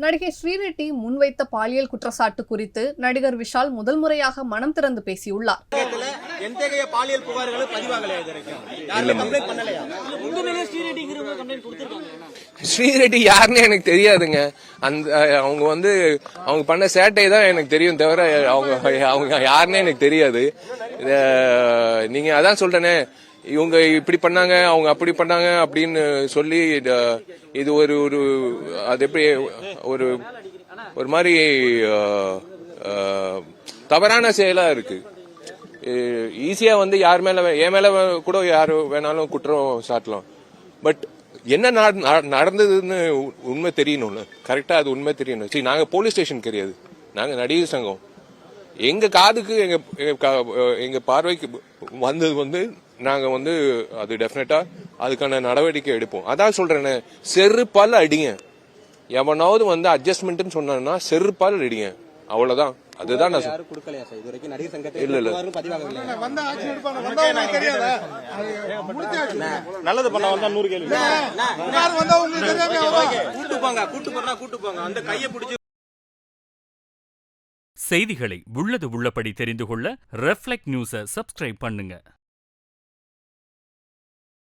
நடிகை ஸ்ரீரெட்டி முன்வைத்த பாலியல் குற்றச்சாட்டு குறித்து நடிகர் விஷால் முதல் முறையாக மனம் திறந்து பேசியுள்ளார். பாலியல் புகார்களும் ஸ்ரீரெட்டி யாருன்னு எனக்கு தெரியாதுங்க. அவங்க பண்ண சேட்டை தான் எனக்கு தெரியும் தவிர அவங்க யாருன்னு எனக்கு தெரியாது. நீங்க அதான் சொல்றேனே, இவங்க இப்படி பண்ணாங்க, அவங்க அப்படி பண்ணாங்க அப்படின்னு சொல்லி இது ஒரு அது எப்படி ஒரு மாதிரி தவறான செயலா இருக்கு. ஈஸியா யார் மேல, என் மேல கூட யாரு வேணாலும் குற்றம் சாட்டலாம். பட் என்ன நடந்ததுன்னு உண்மை தெரியணும்ல, கரெக்டா அது உண்மை தெரியணும். சரி, நாங்க போலீஸ் ஸ்டேஷன் கிடையாது, நாங்க நடிகர் சங்கம். எங்க காதுக்கு எங்க பார்வைக்கு வந்தது நாங்க அது டெஃபினட்டா அதுக்கான நடவடிக்கை எடுப்போம். அதான் சொல்றேன்னு, செருப்பால் அடிங்க. எவனாவது அட்ஜஸ்ட்மெண்ட் சொன்னா செருப்பால் அடிங்க, அவ்வளவுதான். அதுதான் நான் இல்ல நல்லது பண்ண வந்தா 100 கேள்வி செய்திகளை உள்ளது உள்ளபடி தெரிந்து கொள்ள ரெஃப்ளெக்ட் நியூஸை சப்ஸ்கிரைப் பண்ணுங்க.